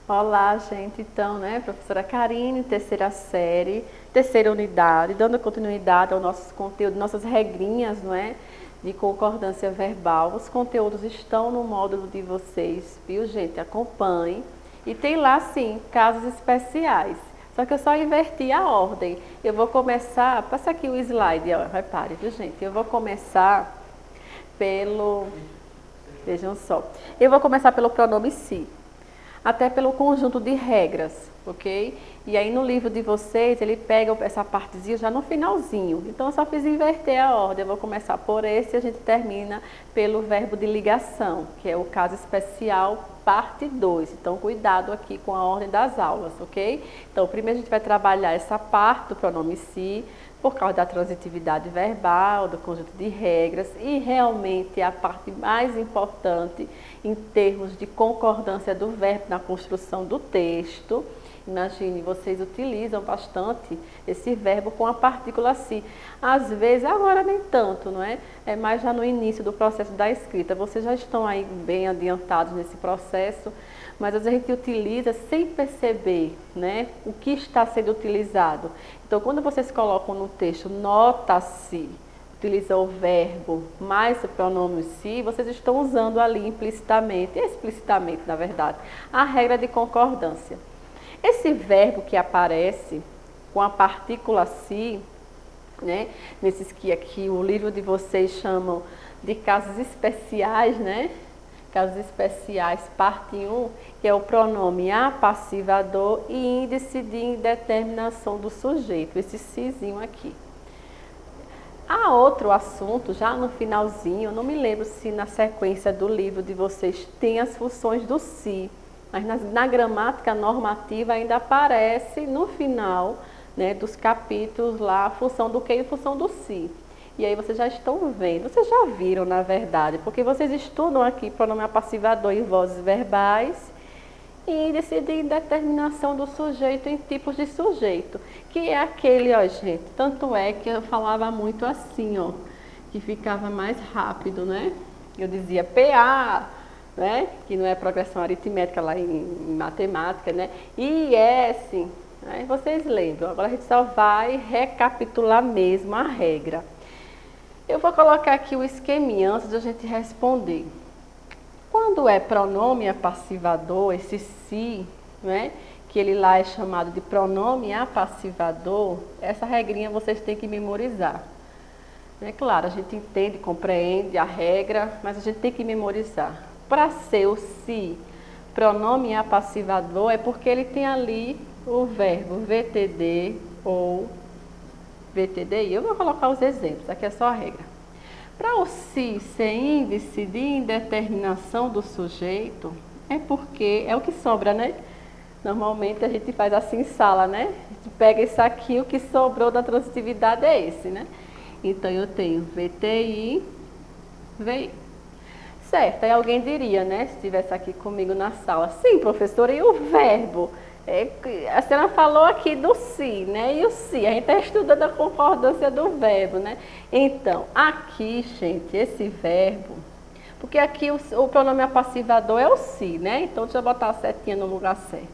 Olá, gente. Então, né, professora Karine, terceira série, terceira unidade, dando continuidade ao nosso conteúdo, nossas regrinhas, não é, de concordância verbal. Os conteúdos estão no módulo de vocês, viu, gente? Acompanhe. E tem lá, sim, casos especiais. Só que eu só inverti a ordem. Eu vou começar, passa aqui o slide, ó, repare, viu, gente? Eu vou começar pelo, vejam só, eu vou começar pelo pronome se, até pelo conjunto de regras, ok? E aí no livro de vocês, ele pega essa partezinha já no finalzinho. Então eu só fiz inverter a ordem. Eu vou começar por esse e a gente termina pelo verbo de ligação, que é o caso especial, parte 2. Então cuidado aqui com a ordem das aulas, ok? Então primeiro a gente vai trabalhar essa parte do pronome se, por causa da transitividade verbal, do conjunto de regras, e realmente a parte mais importante em termos de concordância do verbo na construção do texto. Imagine, vocês utilizam bastante esse verbo com a partícula se. Às vezes, agora nem tanto, não é? É mais já no início do processo da escrita. Vocês já estão aí bem adiantados nesse processo, mas às vezes a gente utiliza sem perceber, né, o que está sendo utilizado. Então, quando vocês colocam no texto nota-se, utiliza o verbo mais o pronome se, vocês estão usando ali implicitamente, explicitamente, na verdade, a regra de concordância. Esse verbo que aparece com a partícula se, né, nesses que aqui o livro de vocês chamam de casos especiais, né? Casos especiais, parte 1, que é o pronome apassivador e índice de indeterminação do sujeito, esse sezinho aqui. Há outro assunto, já no finalzinho, não me lembro se na sequência do livro de vocês tem as funções do se, mas na gramática normativa ainda aparece no final, né, dos capítulos lá a função do que e a função do se. E aí vocês já estão vendo, vocês já viram na verdade, porque vocês estudam aqui pronome apassivador em vozes verbais e índice de indeterminação do sujeito em tipos de sujeito, que é aquele, ó gente, tanto é que eu falava muito assim, ó, que ficava mais rápido, né? Eu dizia PA, né? Que não é progressão aritmética lá em matemática, né? IS, né? Vocês lembram, agora a gente só vai recapitular mesmo a regra. Eu vou colocar aqui o esqueminha antes de a gente responder. Quando é pronome apassivador, esse se, né, que ele lá é chamado de pronome apassivador, essa regrinha vocês têm que memorizar. É claro, a gente entende, compreende a regra, mas a gente tem que memorizar. Para ser o se pronome apassivador é porque ele tem ali o verbo VTD ou VTDI. Eu vou colocar os exemplos, aqui é só a regra. Para o se ser índice de indeterminação do sujeito, é porque é o que sobra, né? Normalmente a gente faz assim em sala, né? A gente pega isso aqui, o que sobrou da transitividade é esse, né? Então eu tenho VTI, VI. Certo, aí alguém diria, né? Se estivesse aqui comigo na sala, sim, professora, e o verbo? A senhora falou aqui do se, né? E o se, a gente está estudando a concordância do verbo, né? Então, aqui, gente, esse verbo, porque aqui o pronome apassivador é o se, né? Então, deixa eu botar a setinha no lugar certo.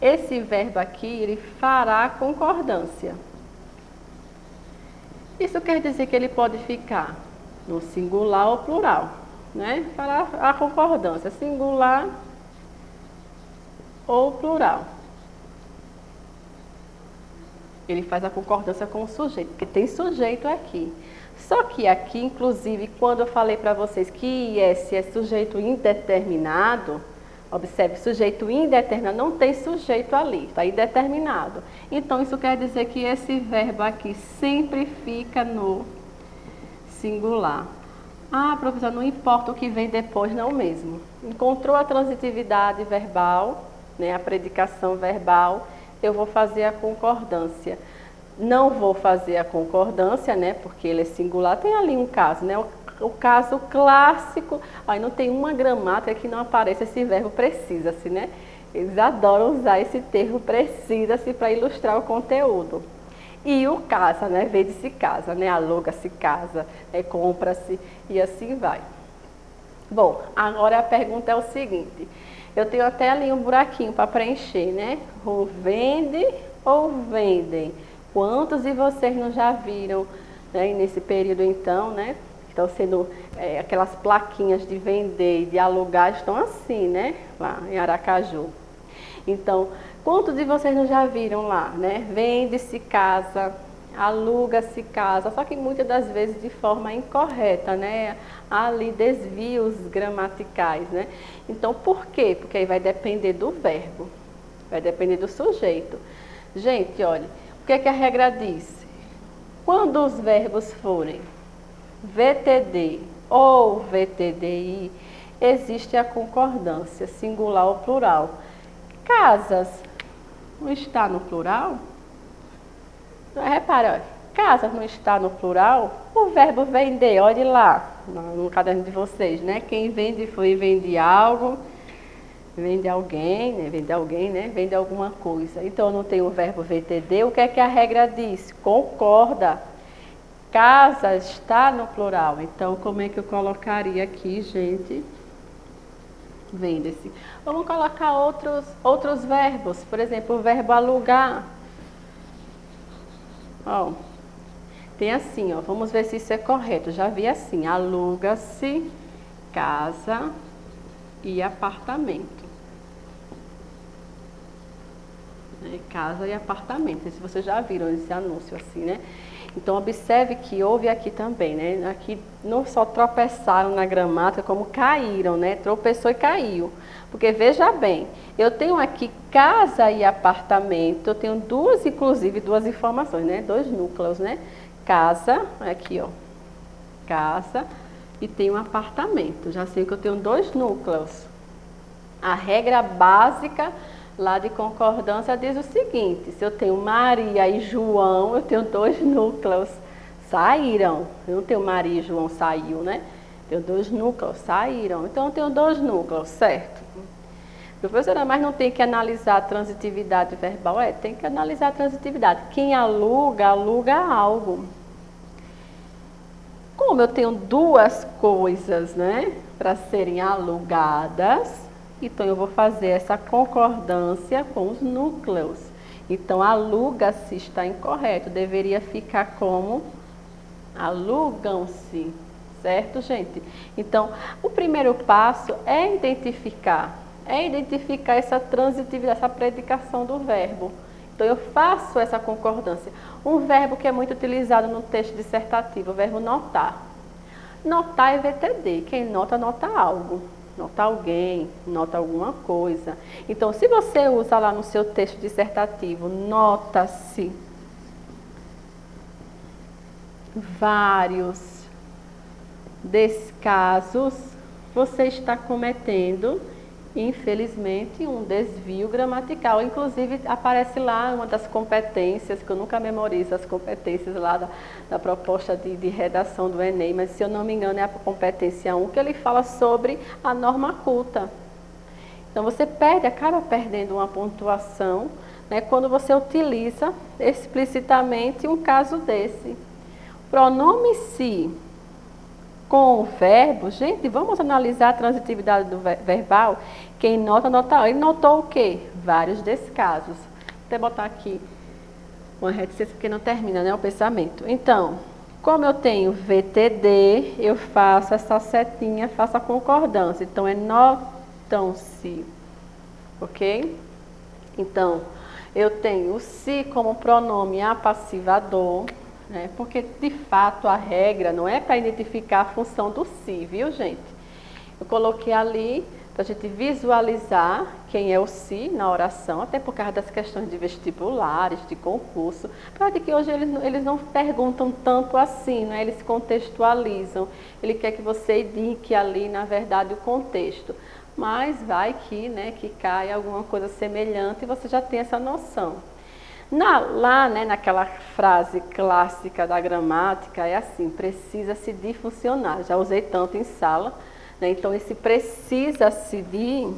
Esse verbo aqui, ele fará concordância. Isso quer dizer que ele pode ficar no singular ou plural, né? Fará a concordância, singular ou plural. Ele faz a concordância com o sujeito, porque tem sujeito aqui. Só que aqui, inclusive, quando eu falei para vocês que IS é sujeito indeterminado, observe, sujeito indeterminado, não tem sujeito ali, está indeterminado. Então, isso quer dizer que esse verbo aqui sempre fica no singular. Ah, professor, não importa o que vem depois, não mesmo. Encontrou a transitividade verbal, né, a predicação verbal, eu vou fazer a concordância. Não vou fazer a concordância, né, porque ele é singular, tem ali um caso, né, o caso clássico, aí não tem uma gramática que não apareça esse verbo precisa-se, né, eles adoram usar esse termo precisa-se para ilustrar o conteúdo. E o casa, né, vende-se casa, né, aluga-se casa, compra-se e assim vai. Bom, agora a pergunta é o seguinte, Eu tenho até ali um buraquinho para preencher, né? Ou vende ou vendem. Quantos de vocês não já viram, né, nesse período então, né? Estão sendo aquelas plaquinhas de vender e de alugar, estão assim, né? Lá em Aracaju. Então, quantos de vocês não já viram lá, né? Vende-se casa, aluga-se casa, só que muitas das vezes de forma incorreta, né? Há ali desvios gramaticais, né? Então, por quê? Porque aí vai depender do verbo, vai depender do sujeito. Gente, olha, o que é que a regra diz? Quando os verbos forem VTD ou VTDI, existe a concordância, singular ou plural. Casas não está no plural? Repara, casas não está no plural? O verbo vender, olhe lá no caderno de vocês, né? Quem vende foi vende algo, vende alguém, né? Vende alguma coisa. Então não tem o verbo VTD. O que é que a regra diz? Concorda. Casa está no plural. Então, como é que eu colocaria aqui, gente? Vende-se. Vamos colocar outros verbos. Por exemplo, o verbo alugar. Ó, tem assim, ó. Vamos ver se isso é correto. Já vi assim. Aluga-se casa e apartamento. Casa e apartamento. Se vocês já viram esse anúncio assim, né? Então, observe que houve aqui também, né? Aqui não só tropeçaram na gramática, como caíram, né? Tropeçou e caiu. Porque, veja bem, eu tenho aqui casa e apartamento, eu tenho inclusive duas informações, né? Dois núcleos, né? Casa, aqui, ó. Casa e tenho um apartamento. Já sei que eu tenho dois núcleos. A regra básica lá de concordância diz o seguinte: se eu tenho Maria e João, eu tenho dois núcleos, saíram. Eu não tenho Maria e João saiu, né? Tenho dois núcleos, saíram. Então eu tenho dois núcleos, certo? Professora, mas não tem que analisar a transitividade verbal? Tem que analisar a transitividade. Quem aluga, aluga algo. Como eu tenho duas coisas, né, para serem alugadas, então eu vou fazer essa concordância com os núcleos. Então, aluga-se está incorreto, deveria ficar como alugam-se, certo, gente? Então, o primeiro passo é identificar essa transitividade, essa predicação do verbo. Então, eu faço essa concordância. Um verbo que é muito utilizado no texto dissertativo, o verbo notar. Notar é VTD, quem nota, nota algo. Nota alguém, nota alguma coisa. Então, se você usa lá no seu texto dissertativo, nota-se vários descasos, você está cometendo, infelizmente, um desvio gramatical. Inclusive, aparece lá uma das competências, que eu nunca memorizo as competências lá da proposta de redação do Enem, mas se eu não me engano é a competência 1, que ele fala sobre a norma culta. Então, você acaba perdendo uma pontuação, né, quando você utiliza explicitamente um caso desse. Pronome se com o verbo, gente, vamos analisar a transitividade do verbal. Quem nota, nota. Ele notou o quê? Vários descasos. Vou até botar aqui uma reticência porque não termina, né, o pensamento. Então, como eu tenho VTD, eu faço essa setinha, faço a concordância. Então, é notam-se, ok? Então, eu tenho o se como pronome apassivador, né? Porque, de fato, a regra não é para identificar a função do se, viu, gente? Eu coloquei ali para a gente visualizar quem é o se na oração, até por causa das questões de vestibulares, de concurso. Claro que hoje eles não perguntam tanto assim, né? Eles contextualizam. Ele quer que você indique ali, na verdade, o contexto. Mas vai que, né, que cai alguma coisa semelhante e você já tem essa noção. Lá, né, naquela frase clássica da gramática, é assim: precisa-se de funcionar. Já usei tanto em sala, né? Então, esse precisa-se de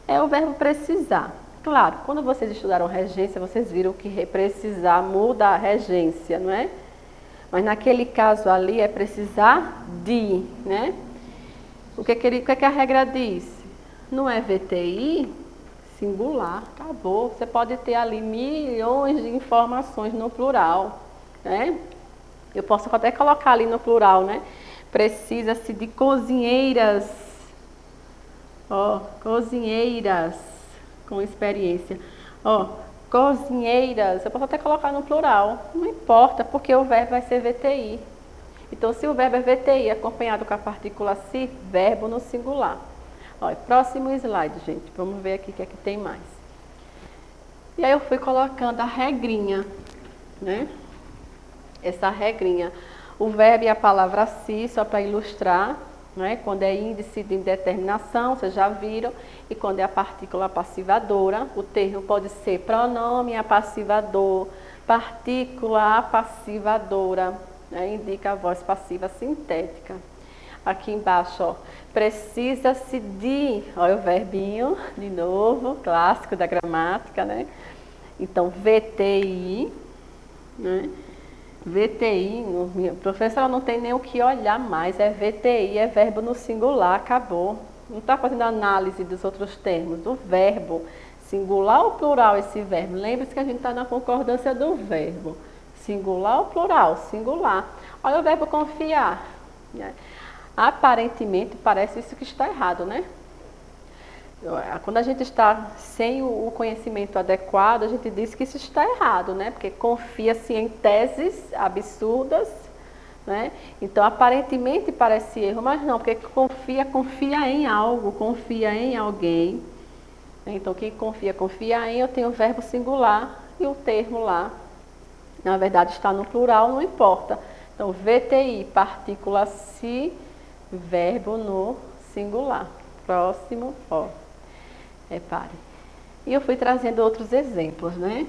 é o verbo precisar. Claro, quando vocês estudaram regência, vocês viram que precisar muda a regência, não é? Mas naquele caso ali é precisar de, né? O que a regra diz? não é VTI, singular, acabou. Você pode ter ali milhões de informações no plural, né? Eu posso até colocar ali no plural, né? Precisa-se de cozinheiras, ó, cozinheiras com experiência, ó, cozinheiras. Eu posso até colocar no plural, não importa, porque o verbo vai ser VTI. Então, se o verbo é VTI acompanhado com a partícula se, verbo no singular. Olha, próximo slide, gente. Vamos ver aqui o que é que tem mais. E aí eu fui colocando a regrinha, né? Essa regrinha. O verbo e a palavra si, só para ilustrar, né? Quando é índice de indeterminação, vocês já viram. E quando é a partícula passivadora, o termo pode ser pronome apassivador, partícula apassivadora, né? Indica a voz passiva sintética. Aqui embaixo, ó, precisa-se de, olha o verbinho, de novo, clássico da gramática, né? Então, VTI, né? VTI, professora, não tem nem o que olhar mais, é VTI, é verbo no singular, acabou. Não está fazendo análise dos outros termos, do verbo, singular ou plural esse verbo. Lembre-se que a gente está na concordância do verbo, singular ou plural, singular. Olha o verbo confiar, né? Aparentemente parece isso que está errado, né? Quando a gente está sem o conhecimento adequado, a gente diz que isso está errado, né? Porque confia-se em teses absurdas, né? Então, aparentemente parece erro, mas não, porque confia em algo, confia em alguém. Então, quem confia em, eu tenho o verbo singular e o termo lá, na verdade, está no plural, não importa. Então, VTI, partícula se, verbo no singular. Próximo, ó. Repare. E eu fui trazendo outros exemplos, né?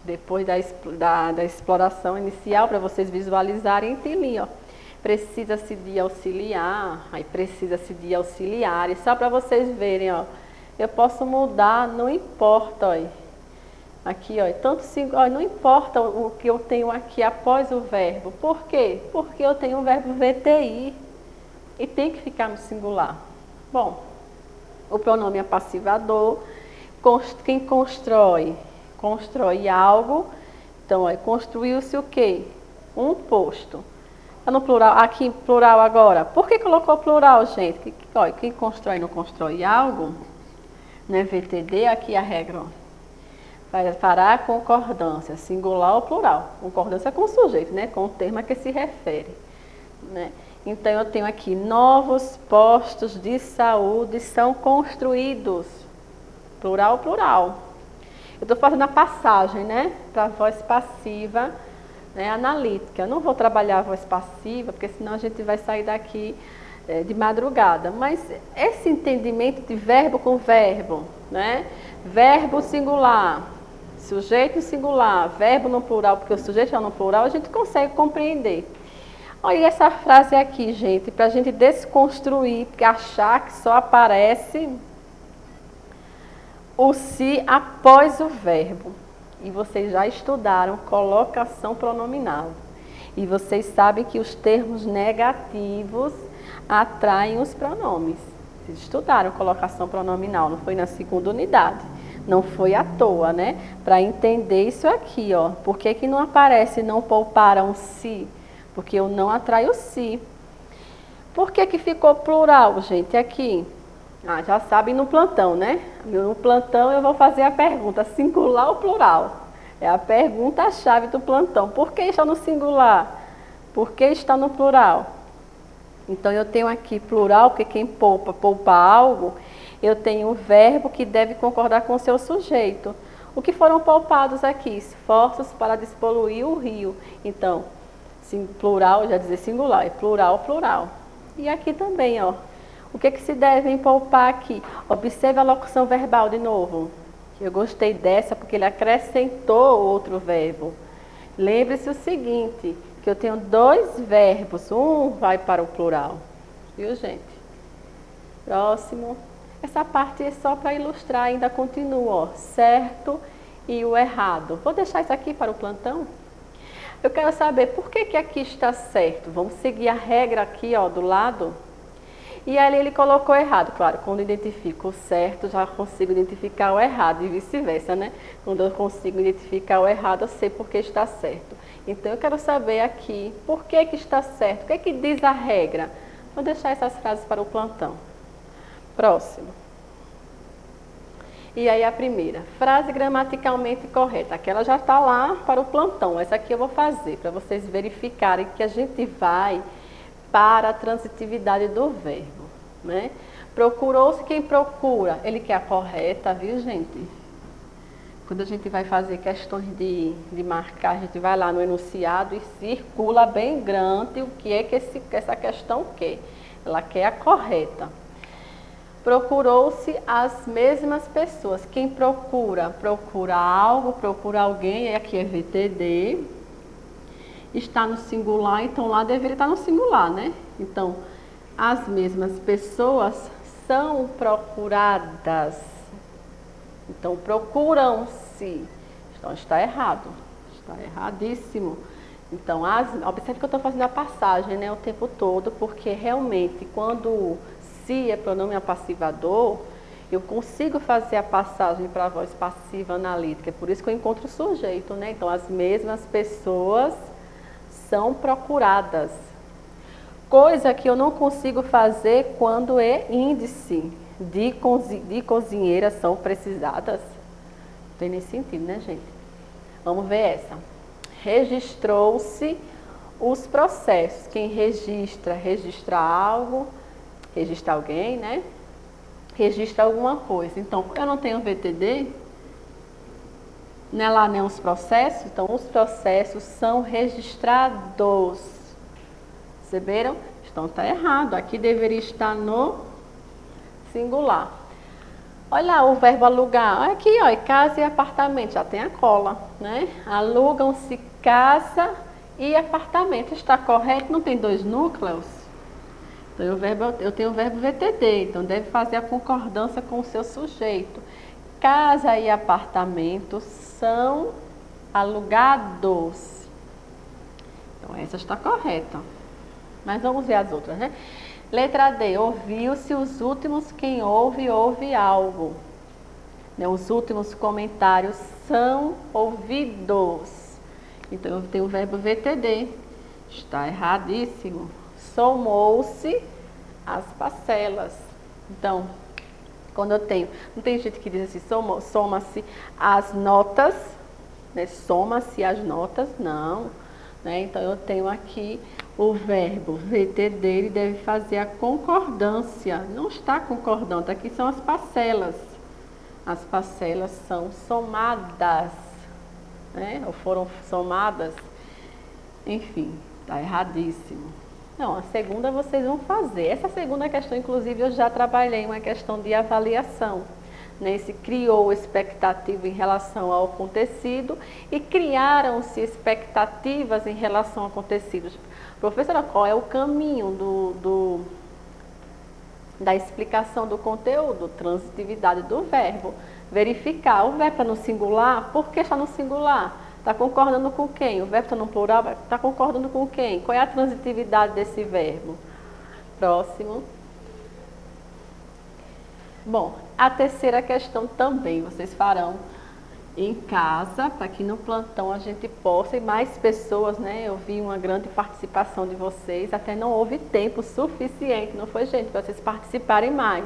Depois da exploração inicial, para vocês visualizarem, tem ali, ó. Precisa-se de auxiliar, aí precisa-se de auxiliares, só para vocês verem, ó. Eu posso mudar, não importa, ó. Aqui, ó, ó, não importa o que eu tenho aqui após o verbo. Por quê? Porque eu tenho o verbo VTI e tem que ficar no singular. Bom, o pronome é passivador. Quem constrói? Constrói algo. Então, ó, construiu-se o quê? Um posto. Tá no plural, aqui plural agora. Por que colocou plural, gente? Ó, quem constrói não constrói algo? Não é VTD, aqui a regra, ó. Vai parar a concordância, singular ou plural. Concordância com o sujeito, né? Com o termo a que se refere, né? Então, eu tenho aqui, novos postos de saúde são construídos. Plural, plural. Eu estou fazendo a passagem, né? Para a voz passiva, né? Analítica. Eu não vou trabalhar a voz passiva, porque senão a gente vai sair daqui de madrugada. Mas esse entendimento de verbo com verbo, né? Verbo singular, sujeito singular, verbo no plural, porque o sujeito é no plural, a gente consegue compreender. Olha essa frase aqui, gente, para a gente desconstruir, porque achar que só aparece o se após o verbo. E vocês já estudaram colocação pronominal. E vocês sabem que os termos negativos atraem os pronomes. Vocês estudaram colocação pronominal, não foi na segunda unidade. Não foi à toa, né? Para entender isso aqui, ó. Por que que não aparece não pouparam se? Porque eu não atraio se. Por que que ficou plural, gente, aqui? Ah, já sabem no plantão, né? No plantão eu vou fazer a pergunta, singular ou plural? É a pergunta-chave do plantão. Por que está no singular? Por que está no plural? Então, eu tenho aqui plural, porque quem poupa algo, eu tenho o verbo que deve concordar com o seu sujeito. O que foram poupados aqui? Esforços para despoluir o rio. Então, plural, já dizer singular, é plural, plural. E aqui também, ó. O que se devem poupar aqui? Observe a locução verbal de novo. Eu gostei dessa porque ele acrescentou outro verbo. Lembre-se o seguinte, que eu tenho dois verbos, um vai para o plural. Viu, gente? Próximo. Essa parte é só para ilustrar, ainda continua, ó, certo e o errado. Vou deixar isso aqui para o plantão. Eu quero saber por que que aqui está certo. Vamos seguir a regra aqui, ó, do lado. E ali ele colocou errado. Claro, quando eu identifico o certo, já consigo identificar o errado e vice-versa, né? Quando eu consigo identificar o errado, eu sei por que está certo. Então eu quero saber aqui por que está certo, o que é que diz a regra. Vou deixar essas frases para o plantão. Próximo. E aí a primeira, frase gramaticalmente correta. Aquela já está lá para o plantão. Essa aqui eu vou fazer para vocês verificarem que a gente vai para a transitividade do verbo, né? Procurou-se, quem procura, ele quer a correta, viu, gente? Quando a gente vai fazer questões de marcar, a gente vai lá no enunciado e circula bem grande o que é que essa questão quer. Ela quer a correta. Procurou-se as mesmas pessoas. Quem procura, procura algo, procura alguém, aqui é VTD. Está no singular, então lá deveria estar no singular, né? Então, as mesmas pessoas são procuradas. Então, procuram-se. Então, está errado. Está erradíssimo. Então, observe que eu estou fazendo a passagem, né, o tempo todo, porque realmente, quando se é pronome apassivador, eu consigo fazer a passagem para a voz passiva analítica. É por isso que eu encontro o sujeito, né? Então, as mesmas pessoas são procuradas. Coisa que eu não consigo fazer quando é índice de cozinheiras são precisadas. Não tem nem sentido, né, gente? Vamos ver essa. Registrou-se os processos. Quem registra, registra algo, registra alguém, né? Registra alguma coisa. Então, eu não tenho VTD, não é lá nem os processos, então os processos são registrados. Perceberam? Então está errado. Aqui deveria estar no singular. Olha o verbo alugar. Olha aqui, ó, casa e apartamento. Já tem a cola, né? Alugam-se casa e apartamento. Está correto? Não tem dois núcleos? Então eu tenho o verbo VTD, então deve fazer a concordância com o seu sujeito. Casa e apartamento são alugados. Então essa está correta. Mas vamos ver as outras, né? Letra D, ouviu-se os últimos, quem ouve, ouve algo. Né? Os últimos comentários são ouvidos. Então eu tenho o verbo VTD. Está erradíssimo. Somou-se as parcelas. Então, quando eu tenho, não tem gente que diz assim, soma-se as notas, né? Soma-se as notas, não. Né? Então, eu tenho aqui o verbo VTD, ele deve fazer a concordância. Não está concordando, aqui são as parcelas. As parcelas são somadas, né? Ou foram somadas. Enfim, está erradíssimo. Não, a segunda vocês vão fazer. Essa segunda questão, inclusive, eu já trabalhei uma questão de avaliação. Né? Se criou expectativa em relação ao acontecido e criaram-se expectativas em relação ao acontecido. Professora, qual é o caminho da explicação do conteúdo? Transitividade do verbo. Verificar. O verbo está no singular, por que está no singular? Está concordando com quem? O verbo está no plural, está concordando com quem? Qual é a transitividade desse verbo? Próximo. Bom, a terceira questão também vocês farão em casa, para que no plantão a gente possa, e mais pessoas, né? Eu vi uma grande participação de vocês, até não houve tempo suficiente, não foi, gente, para vocês participarem mais.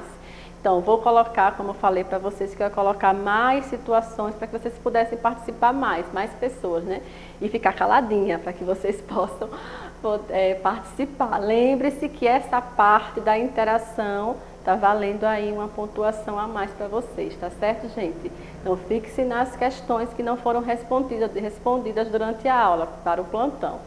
Então, vou colocar, como eu falei para vocês, que eu ia colocar mais situações para que vocês pudessem participar mais pessoas, né? E ficar caladinha, para que vocês possam participar. Lembre-se que essa parte da interação está valendo aí uma pontuação a mais para vocês, tá certo, gente? Então, fixe nas questões que não foram respondidas durante a aula, para o plantão.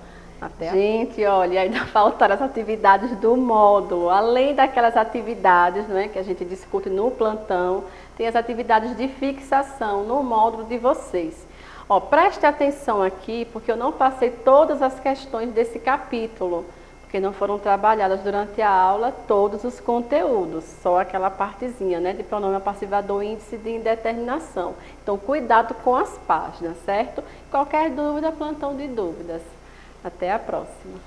Gente, olha, ainda faltaram as atividades do módulo. Além daquelas atividades, né, que a gente discute no plantão, tem as atividades de fixação no módulo de vocês. Ó, preste atenção aqui, porque eu não passei todas as questões desse capítulo, porque não foram trabalhadas durante a aula todos os conteúdos, só aquela partezinha, né, de pronome apassivador, índice de indeterminação. Então, cuidado com as páginas, certo? Qualquer dúvida, plantão de dúvidas. Até a próxima.